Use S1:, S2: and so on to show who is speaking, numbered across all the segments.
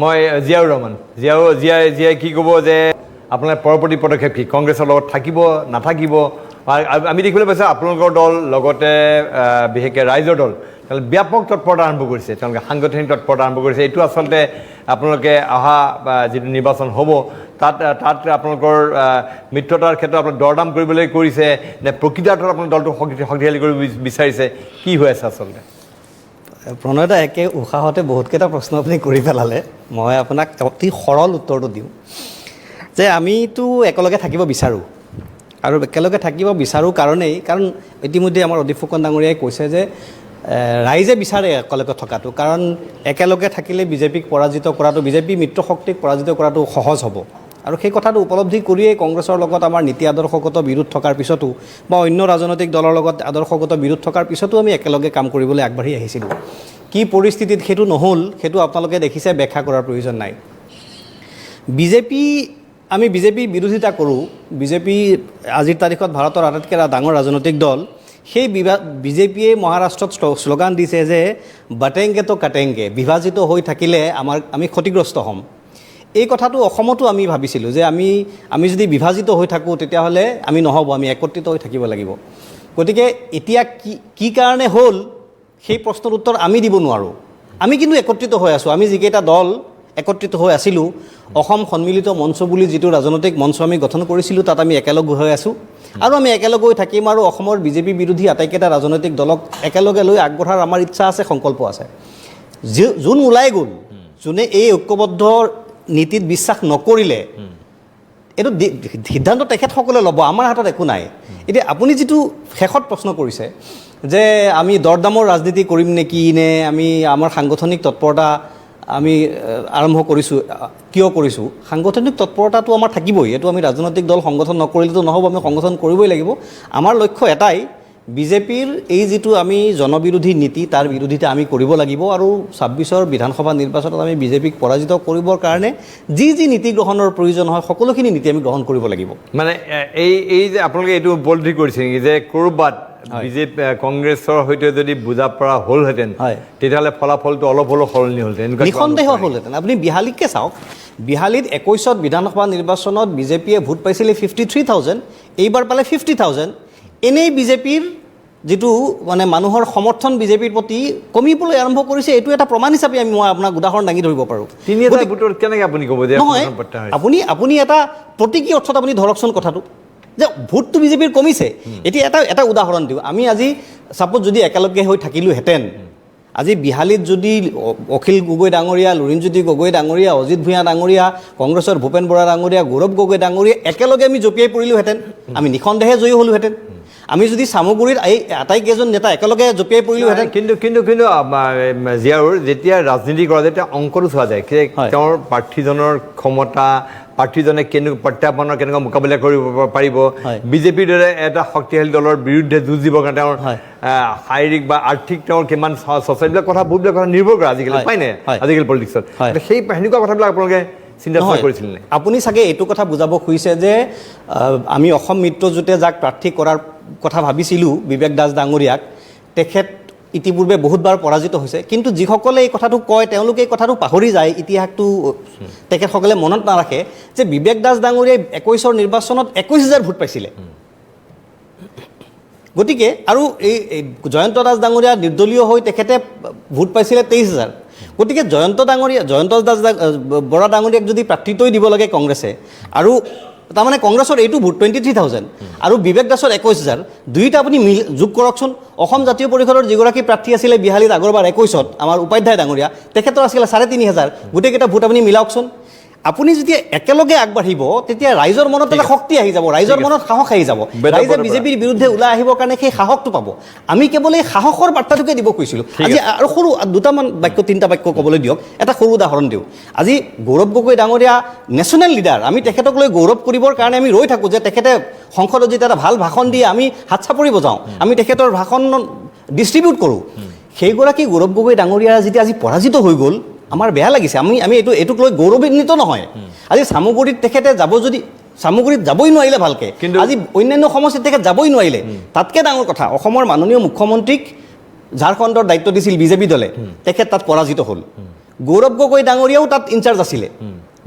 S1: মই জিয়াউৰ ৰহমান জিয়াই কি ক'ব যে আপোনাৰ পৰৱৰ্তী পদক্ষেপ কি কংগ্ৰেছৰ লগত থাকিব নাথাকিব আমি দেখিবলৈ পাইছোঁ আপোনালোকৰ দল লগতে বিশেষকৈ ৰাইজৰ দল তেওঁলোকে ব্যাপক তৎপৰতা আৰম্ভ কৰিছে তেওঁলোকে সাংগঠনিক তৎপৰতা আৰম্ভ কৰিছে এইটো আচলতে আপোনালোকে অহা যিটো নিৰ্বাচন হ'ব তাত আপোনালোকৰ মিত্ৰতাৰ ক্ষেত্ৰত আপোনালোক দৰদাম কৰিবলৈ কৰিছে নে প্ৰকৃতাৰ্থত আপোনাৰ দলটো শক্তিশালী কৰিব বিচাৰিছে কি হৈ আছে আচলতে
S2: প্ৰণয়দা একে উশাহতে বহুতকেইটা প্ৰশ্ন আপুনি কৰি পেলালে মই আপোনাক অতি সৰল উত্তৰটো দিওঁ যে আমিতো একেলগে থাকিব বিচাৰোঁ আৰু একেলগে থাকিব বিচাৰোঁ কাৰণ ইতিমধ্যে আমাৰ অদীপ ফুকন ডাঙৰীয়াই কৈছে যে ৰাইজে বিচাৰে একেলগে থকাটো কাৰণ একেলগে থাকিলে বিজেপিক পৰাজিত কৰাটো বিজেপি মিত্ৰশক্তিক পৰাজিত কৰাটো সহজ হ'ব আৰু সেই কথাটো উপলব্ধি কৰিয়েই কংগ্ৰেছৰ লগত আমাৰ নীতি আদৰ্শগত বিৰোধ থকাৰ পিছতো বা অন্য ৰাজনৈতিক দলৰ লগত আদৰ্শগত বিৰোধ থকাৰ পিছতো আমি একেলগে কাম কৰিবলৈ আগবাঢ়ি আহিছিলোঁ কি পৰিস্থিতিত সেইটো নহ'ল সেইটো আপোনালোকে দেখিছে ব্যাখ্যা কৰাৰ প্ৰয়োজন নাই আমি বিজেপি বিৰোধিতা কৰোঁ বিজেপি আজিৰ তাৰিখত ভাৰতৰ আটাইতকৈ ডাঙৰ ৰাজনৈতিক দল সেই বিজেপিয়ে মহাৰাষ্ট্ৰত শ্লোগান দিছে যে বাটেংগে তো কাটেংগে বিভাজিত হৈ থাকিলে আমি ক্ষতিগ্ৰস্ত হ'ম এই কথাটো অসমতো আমি ভাবিছিলোঁ যে আমি যদি বিভাজিত হৈ থাকোঁ তেতিয়াহ'লে আমি নহ'ব আমি একত্ৰিত হৈ থাকিব লাগিব গতিকে এতিয়া কি কাৰণে হ'ল সেই প্ৰশ্নৰ উত্তৰ আমি দিব নোৱাৰোঁ আমি কিন্তু একত্ৰিত হৈ আছোঁ আমি যিকেইটা দল একত্ৰিত হৈ আছিলোঁ অসম সন্মিলিত মঞ্চ বুলি যিটো ৰাজনৈতিক মঞ্চ আমি গঠন কৰিছিলোঁ তাত আমি একেলগ হৈ আছোঁ আৰু আমি একেলগ হৈ থাকিম আৰু অসমৰ বিজেপি বিৰোধী আটাইকেইটা ৰাজনৈতিক দলক একেলগে লৈ আগবঢ়াৰ আমাৰ ইচ্ছা আছে সংকল্প আছে যোন ওলাই গ'ল যোনে এই ঐক্যবদ্ধ নীতিত বিশ্বাস নকৰিলে এইটো সিদ্ধান্ত তেখেতসকলে ল'ব আমাৰ হাতত একো নাই এতিয়া আপুনি যিটো শেষত প্ৰশ্ন কৰিছে যে আমি দৰদামৰ ৰাজনীতি কৰিম নেকি নে আমি আমাৰ সাংগঠনিক তৎপৰতা আমি আৰম্ভ কৰিছোঁ কিয় কৰিছোঁ সাংগঠনিক তৎপৰতাটো আমাৰ থাকিবই এইটো আমি ৰাজনৈতিক দল সংগঠন নকৰিলেতো নহ'ব আমি সংগঠন কৰিবই লাগিব আমাৰ লক্ষ্য এটাই বিজেপিৰ এই যিটো আমি জনবিৰোধী নীতি তাৰ বিৰোধিতা আমি কৰিব লাগিব আৰু ২৬ৰ বিধানসভা নিৰ্বাচনত আমি বিজেপিক পৰাজিত কৰিবৰ কাৰণে যি নীতি গ্ৰহণৰ প্ৰয়োজন হয় সকলোখিনি নীতি আমি গ্ৰহণ কৰিব লাগিব
S1: মানে এই যে আপোনালোকে এইটো উপলব্ধি কৰিছে নেকি যে ক'ৰবাত বিজেপি কংগ্ৰেছৰ সৈতে যদি বুজা পৰা হ'লহেঁতেন তেতিয়াহ'লে ফলাফলটো অলপ হ'লেও সলনি হ'লহেঁতেন
S2: নিঃসন্দেহ হ'লহেঁতেন আপুনি বিহালীকে চাওক বিহালীত ২১ত বিধানসভা নিৰ্বাচনত বিজেপিয়ে ভোট পাইছিলে 53,000 এইবাৰ পালে 50,000 এনেই বিজেপিৰ যিটো মানে মানুহৰ সমৰ্থন বিজেপিৰ প্ৰতি কমিবলৈ আৰম্ভ কৰিছে এইটো এটা প্ৰমাণ হিচাপে মই আপোনাক উদাহৰণ দাঙি ধৰিব পাৰোঁ
S1: কেনেকৈ আপুনি ক'ব যে
S2: নহয় আপুনি এটা প্ৰতীকী অৰ্থত আপুনি ধৰকচোন কথাটো যে ভোটটো বিজেপিৰ কমিছে এতিয়া এটা উদাহৰণ দিওঁ আমি আজি ছাপ'জ যদি একেলগে হৈ থাকিলোহেঁতেন আজি বিহালীত যদি অখিল গগৈ ডাঙৰীয়া লুৰিণজ্যোতি গগৈ ডাঙৰীয়া অজিত ভূঞা ডাঙৰীয়া কংগ্ৰেছৰ ভূপেন বৰা ডাঙৰীয়া গৌৰৱ গগৈ ডাঙৰীয়া একেলগে আমি জঁপিয়াই পৰিলোহেঁতেন আমি নিঃসন্দেহে জয়ী হ'লোহেঁতেন আমি যদি চামগুৰিত এই আটাইকেইজন নেতা একেলগে জঁপিয়াই পৰিলোহেঁতেন
S1: কিন্তু জিয়াউৰ যেতিয়া ৰাজনীতি কৰা যেতিয়া অংকটো চোৱা যায় তেওঁৰ প্ৰাৰ্থীজনৰ ক্ষমতা প্ৰাৰ্থীজনে প্ৰত্যাহ্বানৰ কেনেকুৱা মোকাবিলা কৰিব পাৰিব বিজেপিৰ দৰে এটা শক্তিশালী দলৰ বিৰুদ্ধে যুঁজ দিবৰ কাৰণে তেওঁৰ শাৰীৰিক বা আৰ্থিক তেওঁৰ কিমান এইবিলাক কথা বহুবিলাক কথা নিৰ্ভৰ কৰে আজিকালি উপায় নাই আজিকালি পলিটিক্সত সেই সেনেকুৱা কথাবিলাক আপোনালোকে চিন্তা কৰিছিল নে আপুনি
S2: চাগে এইটো কথা বুজাব খুজিছে যে আমি অসম মিত্ৰজোঁটে যাক প্ৰাৰ্থী কৰাৰ কথা ভাবিছিলোঁ বিবেক দাস ডাঙৰীয়াক তেখেত ইতিপূৰ্বে বহুতবাৰ পৰাজিত হৈছে কিন্তু যিসকলে এই কথাটো কয় তেওঁলোকে এই কথাটো পাহৰি যায় ইতিহাসটো তেখেতসকলে মনত নাৰাখে যে বিবেক দাস ডাঙৰীয়াই ২১ৰ নিৰ্বাচনত ২১,০০০ ভোট পাইছিলে গতিকে আৰু এই জয়ন্ত দাস ডাঙৰীয়া নিৰ্দলীয় হৈ তেখেতে ভোট পাইছিলে ২৩,০০০ গতিকে জয়ন্ত দাস বৰা ডাঙৰীয়াক যদি প্ৰাৰ্থিত্বই দিব লাগে কংগ্ৰেছে আৰু তাৰমানে কংগ্ৰেছৰ এইটো ভোট 23,000 আৰু বিবেক দাসৰ ২১,০০০ দুয়োটা আপুনি যোগ কৰকচোন অসম জাতীয় পৰিষদৰ যিগৰাকী প্ৰাৰ্থী আছিলে বিহালীত আগৰবাৰ ২১ত আমাৰ উপাধ্যায় ডাঙৰীয়া তেখেতৰ আছিলে ৩,৫০০ গোটেইকেইটা ভোট আপুনি মিলাওকচোন আপুনি যেতিয়া একেলগে আগবাঢ়িব তেতিয়া ৰাইজৰ মনত এটা শক্তি আহি যাব ৰাইজৰ মনত সাহস আহি যাব ৰাইজে বিজেপিৰ বিৰুদ্ধে ওলাই আহিবৰ কাৰণে সেই সাহসটো পাব আমি কেৱল এই সাহসৰ বাৰ্তাটোকে দিব কৈছিলোঁ আজি আৰু সৰু দুটামান তিনিটা বাক্য ক'বলৈ দিয়ক এটা সৰু উদাহৰণ দিওঁ আজি গৌৰৱ গগৈ ডাঙৰীয়া নেশ্যনেল লিডাৰ আমি তেখেতক লৈ গৌৰৱ কৰিবৰ কাৰণে আমি ৰৈ থাকোঁ যে তেখেতে সংসদত যেতিয়া এটা ভাল ভাষণ দিয়ে আমি হাত চাপৰি বজাওঁ আমি তেখেতৰ ভাষণ ডিষ্ট্ৰিবিউট কৰোঁ সেইগৰাকী গৌৰৱ গগৈ ডাঙৰীয়া যেতিয়া আজি পৰাজিত হৈ গ'ল আমাৰ বেয়া লাগিছে আমি এইটোক লৈ গৌৰৱান্বিত নহয় আজি চামগুৰিত তেখেতে যাব যদি চামগুৰিত যাবই নোৱাৰিলে ভালকৈ আজি অন্যান্য সমষ্টিত তেখেত যাবই নোৱাৰিলে তাতকৈ ডাঙৰ কথা অসমৰ মাননীয় মুখ্যমন্ত্ৰীক ঝাৰখণ্ডৰ দায়িত্ব দিছিল বিজেপি দলে তেখেত তাত পৰাজিত হ'ল গৌৰৱ গগৈ ডাঙৰীয়াও তাত ইনচাৰ্জ আছিলে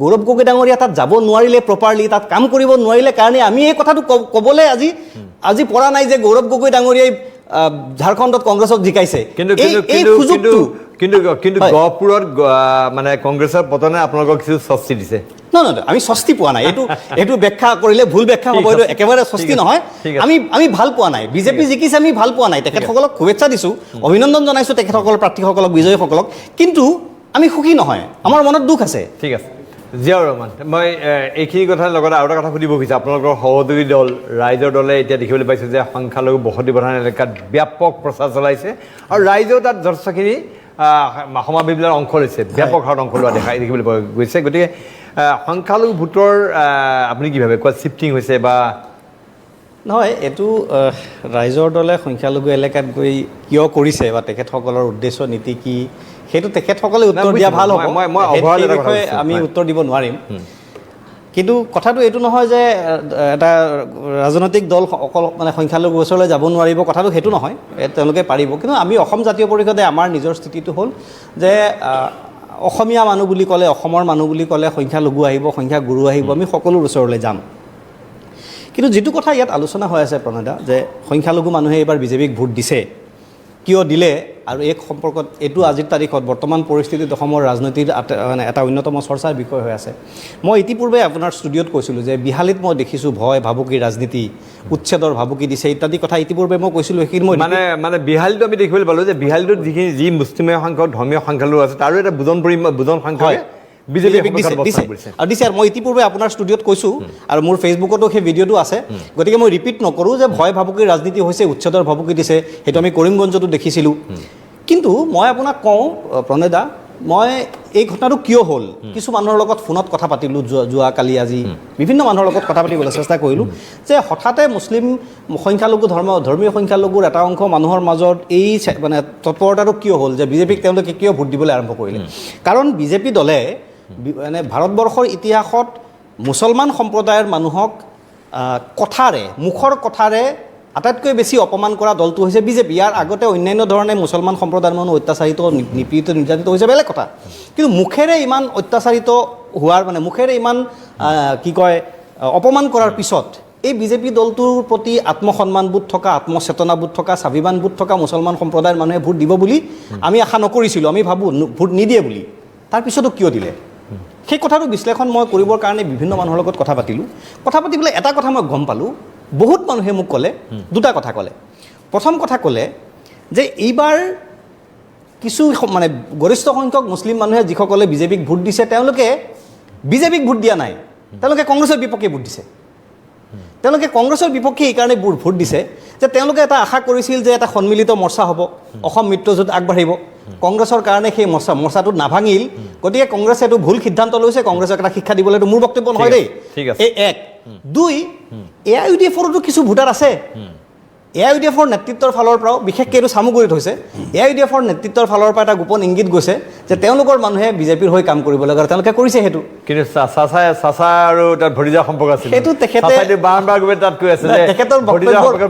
S2: গৌৰৱ গগৈ ডাঙৰীয়া তাত যাব নোৱাৰিলে প্ৰপাৰলি তাত কাম কৰিব নোৱাৰিলে কাৰণে আমি এই কথাটো ক'বলৈ আজি পৰা নাই যে গৌৰৱ গগৈ ডাঙৰীয়াই ঝাৰখণ্ডত কংগ্ৰেছক জিকাইছে
S1: কিন্তু গহপুৰত মানে কংগ্ৰেছৰ পতনে আপোনালোকক কিছু স্বস্তি দিছে
S2: নহয় আমি স্বস্তি পোৱা নাই এইটো ব্যাখ্যা কৰিলে ভুল ব্যাখ্যা হ'ব এইটো একেবাৰে স্বস্তি নহয় আমি ভাল পোৱা নাই বিজেপি জিকিছে আমি ভাল পোৱা নাই তেখেতসকলক শুভেচ্ছা দিছোঁ অভিনন্দন জনাইছোঁ তেখেতসকলৰ প্ৰাৰ্থীসকলক বিজয়ীসকলক কিন্তু আমি সুখী নহয় আমাৰ মনত দুখ আছে
S1: ঠিক আছে জিয়াউৰ ৰহমান মই এইখিনি কথাৰ লগতে আৰু এটা কথা সুধিব খুজিছোঁ আপোনালোকৰ সহযোগী দল ৰাইজৰ দলে এতিয়া দেখিবলৈ পাইছোঁ যে সংখ্যালঘু বসতি প্ৰধান এলেকাত ব্যাপক প্ৰচাৰ চলাইছে আৰু ৰাইজেও তাত যথেষ্টখিনি সমাৱেশবিলাক অংশ লৈছে ব্যাপক হাৰত অংশ লোৱা দেখিবলৈ পোৱা গৈছে গতিকে সংখ্যালঘু ভোটৰ আপুনি কি ভাবে ক'ত শ্বিফটিং হৈছে বা
S2: নহয় এইটো ৰাইজৰ দলে সংখ্যালঘু এলেকাত গৈ কিয় কৰিছে বা তেখেতসকলৰ উদ্দেশ্য নীতি কি সেইটো তেখেতসকলে উত্তৰ দিয়া ভাল হ'ব আমি উত্তৰ দিব নোৱাৰিম কিন্তু কথাটো এইটো নহয় যে এটা ৰাজনৈতিক দল অকল মানে সংখ্যালঘু ওচৰলৈ যাব নোৱাৰিব কথাটো সেইটো নহয় তেওঁলোকে পাৰিব কিন্তু আমি অসম জাতীয় পৰিষদে আমাৰ নিজৰ স্থিতিটো হ'ল যে অসমীয়া মানুহ বুলি ক'লে অসমৰ মানুহ বুলি ক'লে সংখ্যালঘু আহিব সংখ্যাগুৰু আহিব আমি সকলোৰ ওচৰলৈ যাম কিন্তু যিটো কথা ইয়াত আলোচনা হৈ আছে প্ৰণয়দা যে সংখ্যালঘু মানুহে এইবাৰ বিজেপিক ভোট দিছে কিয় দিলে আৰু এই সম্পৰ্কত এইটো আজিৰ তাৰিখত বৰ্তমান পৰিস্থিতিত অসমৰ ৰাজনীতিৰ মানে এটা অন্যতম চৰ্চাৰ বিষয় হৈ আছে মই ইতিপূৰ্বে আপোনাৰ ষ্টুডিঅ'ত কৈছিলোঁ যে বিহালীত মই দেখিছোঁ ভয় ভাবুকি ৰাজনীতি উচ্ছেদৰ ভাবুকি দিছে ইত্যাদি কথা ইতিপূৰ্বে মই কৈছিলোঁ সেইখিনি মই
S1: মানে বিহালীটো আমি দেখিবলৈ পালোঁ যে বিহালীটোত যিখিনি যি মুছলিমীয় সংখ্যক ধৰ্মীয় সংখ্যালঘু আছে তাৰো এটা বুজন সংখ্যা বিজেপিক দিছে
S2: আৰু মই ইতিপূৰ্বে আপোনাৰ ষ্টুডিঅ'ত কৈছোঁ আৰু মোৰ ফেচবুকতো সেই ভিডিঅ'টো আছে গতিকে মই ৰিপিট নকৰোঁ যে ভয় ভাবুকিৰ ৰাজনীতি হৈছে উচ্ছেদৰ ভাবুকি দিছে সেইটো আমি কৰিমগঞ্জতো দেখিছিলোঁ কিন্তু মই আপোনাক কওঁ প্ৰণয়দা মই এই ঘটনাটো কিয় হ'ল কিছু মানুহৰ লগত ফোনত কথা পাতিলোঁ যোৱাকালি আজি বিভিন্ন মানুহৰ লগত কথা পাতিবলৈ চেষ্টা কৰিলোঁ যে হঠাতে মুছলিম সংখ্যালঘু ধৰ্মীয় সংখ্যালঘুৰ এটা অংশ মানুহৰ মাজত এই মানে তৎপৰতাটো কিয় হ'ল যে বিজেপিক তেওঁলোকে কিয় ভোট দিবলৈ আৰম্ভ কৰিলে কাৰণ বিজেপি দলে মানে ভাৰতবৰ্ষৰ ইতিহাসত মুছলমান সম্প্ৰদায়ৰ মানুহক মুখৰ কথাৰে আটাইতকৈ বেছি অপমান কৰা দলটো হৈছে বিজেপি ইয়াৰ আগতে অন্যান্য ধৰণে মুছলমান সম্প্ৰদায়ৰ মানুহ অত্যাচাৰিত নিপীড়িত নিৰ্যাতিত হৈছে বেলেগ কথা কিন্তু মুখেৰে ইমান অত্যাচাৰিত হোৱাৰ মানে মুখেৰে ইমান কি কয় অপমান কৰাৰ পিছত এই বিজেপি দলটোৰ প্ৰতি আত্মসন্মানবোধ থকা আত্মচেতনাবোধ থকা স্বাভিমানবোধ থকা মুছলমান সম্প্ৰদায়ৰ মানুহে ভোট দিব বুলি আমি আশা নকৰিছিলোঁ আমি ভাবোঁ ভোট নিদিয়ে বুলি তাৰপিছতো কিয় দিলে সেই কথাটো বিশ্লেষণ মই কৰিবৰ কাৰণে বিভিন্ন মানুহৰ লগত কথা পাতিলোঁ কথা পাতি পেলাই এটা কথা মই গম পালোঁ বহুত মানুহে মোক ক'লে দুটা কথা ক'লে প্ৰথম কথা ক'লে যে এইবাৰ কিছু মানে গৰিষ্ঠ সংখ্যক মুছলিম মানুহে যিসকলে বিজেপিক ভোট দিছে তেওঁলোকে বিজেপিক ভোট দিয়া নাই তেওঁলোকে কংগ্ৰেছৰ বিপক্ষে ভোট দিছে তেওঁলোকে কংগ্ৰেছৰ বিপক্ষে এইকাৰণে ভোট দিছে যে তেওঁলোকে এটা আশা কৰিছিল যে এটা সন্মিলিত মৰ্চা হ'ব অসম মিত্ৰজোঁট আগবাঢ়িব কংগ্ৰেছৰ কাৰণে সেই মৰ্চাটো নাভাঙিল গতিকে কংগ্ৰেছে এইটো ভুল সিদ্ধান্ত লৈছে কংগ্ৰেছক এটা শিক্ষা দিবলৈ এইটো মোৰ বক্তব্য নহয় দেই এক দুই AIUDFৰতো কিছু ভোটাৰ আছে AIUDFৰ নেতৃত্বৰ ফালৰ পৰাও বিশেষকৈ এইটো চামুগুৰিত হৈছে AIUDFৰ নেতৃত্বৰ ফালৰ পৰা এটা গোপন ইংগিত গৈছে যে তেওঁলোকৰ মানুহে বিজেপিৰ হৈ কাম কৰিব লাগে আৰু তেওঁলোকে কৰিছে সেইটো
S1: কিন্তু চাচা আৰু তাত ভতিজা সম্পৰ্ক আছিল
S2: সেইটো তেখেতে
S1: বাৰম্বাৰ গৈ তাত কৈ আছে যে তেখেতৰ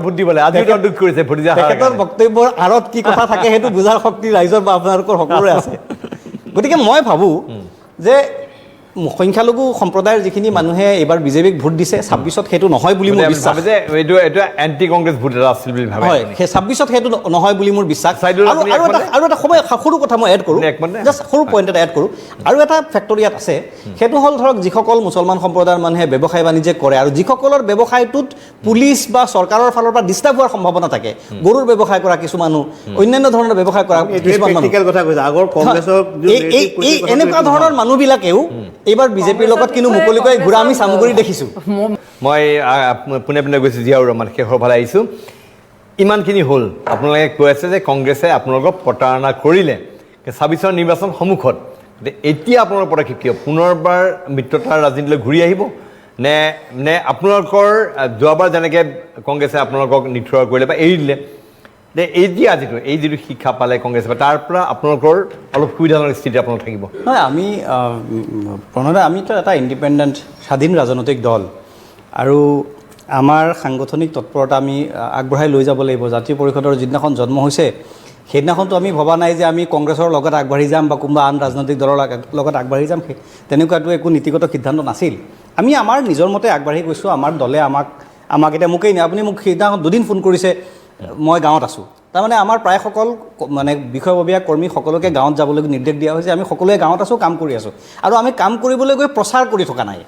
S1: ভোট দিবলৈ আজি দুখ কৰিছে ভতিজা
S2: তেখেতৰ বক্তব্যৰ আঁৰত কি কথা থাকে সেইটো বুজাৰ শক্তি ৰাইজৰ বা আপোনালোকৰ সকলোৰে আছে গতিকে মই ভাবোঁ যে সংখ্যালঘু সম্প্ৰদায়ৰ যিখিনি মানুহে এইবাৰ বিজেপিক ভোট দিছে 26ত সেইটো নহয় বুলি মোৰ বিশ্বাস
S1: যে এইটো এণ্টি কংগ্ৰেছ ভোট এটা আছিল বুলি ভাবে
S2: হয় সেই 26ত সেইটো নহয় বুলি মোৰ বিশ্বাস আৰু এটা সময় সৰু কথা মই এড কৰোঁ জাষ্ট সৰু পইণ্ট এটা এড কৰোঁ আৰু এটা ফেক্টৰ ইয়াত আছে সেইটো হ'ল ধৰক যিসকল মুছলমান সম্প্ৰদায়ৰ মানুহে ব্যৱসায় বাণিজ্য কৰে আৰু যিসকলৰ ব্যৱসায়টোত পুলিচ বা চৰকাৰৰ ফালৰ পৰা ডিষ্টাৰ্ব হোৱাৰ সম্ভাৱনা থাকে গৰুৰ ব্যৱসায় কৰা কিছু মানুহ অন্যান্য ধৰণৰ ব্যৱসায় কৰা কিছুমান এনেকুৱা ধৰণৰ মানুহবিলাকেও এইবাৰ বিজেপিৰ লগত কিন্তু মুকলিকৈ ঘূৰা আমি চামুগুৰি দেখিছোঁ
S1: মই পোনে পোনে গৈছোঁ জিয়াউৰ ৰহমান শেষৰ ফালে আহিছোঁ ইমানখিনি হ'ল আপোনালোকে কৈ আছে যে কংগ্ৰেছে আপোনালোকক প্ৰতাৰণা কৰিলে 26ৰ নিৰ্বাচন সন্মুখত এতিয়া আপোনালোকৰ পদক্ষেপ কিয় পুনৰবাৰ মিত্ৰতাৰ ৰাজনীতিলৈ ঘূৰি আহিব নে আপোনালোকৰ যোৱাবাৰ যেনেকৈ কংগ্ৰেছে আপোনালোকক নিথৰুৱা কৰিলে বা এৰি দিলে এই যিটো শিক্ষা পালে কংগ্ৰেছে তাৰ পৰা আপোনালোকৰ অলপ সুবিধাজনক স্থিতি আপোনালোক থাকিব
S2: নহয় আমি প্ৰণয়দা আমিতো এটা ইণ্ডিপেণ্ডেণ্ট স্বাধীন ৰাজনৈতিক দল আৰু আমাৰ সাংগঠনিক তৎপৰতা আমি আগবঢ়াই লৈ যাব লাগিব জাতীয় পৰিষদৰ যিদিনাখন জন্ম হৈছে সেইদিনাখনতো আমি ভবা নাই যে আমি কংগ্ৰেছৰ লগত আগবাঢ়ি যাম বা কোনোবা আন ৰাজনৈতিক দলৰ লগত আগবাঢ়ি যাম, তেনেকুৱাটো একো নীতিগত সিদ্ধান্ত নাছিল। আমি আমাৰ নিজৰ মতে আগবাঢ়ি গৈছোঁ। আমাৰ দলে আমাক এতিয়া মোকেই নাই, আপুনি মোক সেইদিনাখন 2 দিন ফোন কৰিছে, মই গাঁৱত আছোঁ। তাৰমানে আমাৰ প্ৰায়সকল মানে বিষয়ববীয়া কৰ্মী সকলোকে গাঁৱত যাবলৈ নিৰ্দেশ দিয়া হৈছে। আমি সকলোৱে গাঁৱত আছোঁ, কাম কৰি আছোঁ, আৰু আমি কাম কৰিবলৈ গৈ প্ৰচাৰ কৰি থকা নাই।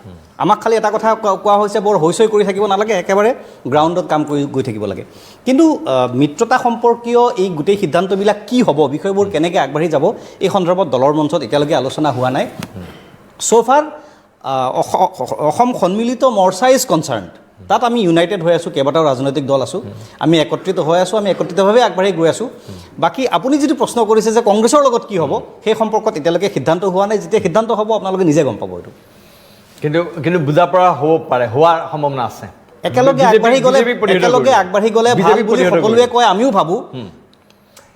S2: আমাক খালি এটা কথা কোৱা হৈছে, বৰ হৈচৈ কৰি থাকিব নালাগে, একেবাৰে গ্ৰাউণ্ডত কাম কৰি গৈ থাকিব লাগে। কিন্তু মিত্ৰতা সম্পৰ্কীয় এই গোটেই সিদ্ধান্তবিলাক কি হ'ব, বিষয়বোৰ কেনেকৈ আগবাঢ়ি যাব, এই সন্দৰ্ভত দলৰ মঞ্চত এতিয়ালৈকে আলোচনা হোৱা নাই। ছ'ফাৰ অসম সন্মিলিত মৰ্চা ইজ কনচাৰ্ণ, তাত আমি ইউনাইটেড হৈ আছোঁ, কেইবাটাও ৰাজনৈতিক দল আছোঁ, আমি একত্ৰিত হৈ আছোঁ, আমি একত্ৰিতভাৱে আগবাঢ়ি গৈ আছোঁ। বাকী আপুনি যিটো প্ৰশ্ন কৰিছে যে কংগ্ৰেছৰ লগত কি হ'ব, সেই সম্পৰ্কত এতিয়ালৈকে সিদ্ধান্ত হোৱা নাই। যেতিয়া সিদ্ধান্ত হ'ব আপোনালোকে নিজে গম পাব এইটো।
S1: কিন্তু বুজা পৰা হ'ব পাৰে, হোৱাৰ সম্ভাৱনা আছে।
S2: একেলগে আগবাঢ়ি গ'লে ভাল বুলি সকলোৱে কয়, আমিও ভাবোঁ।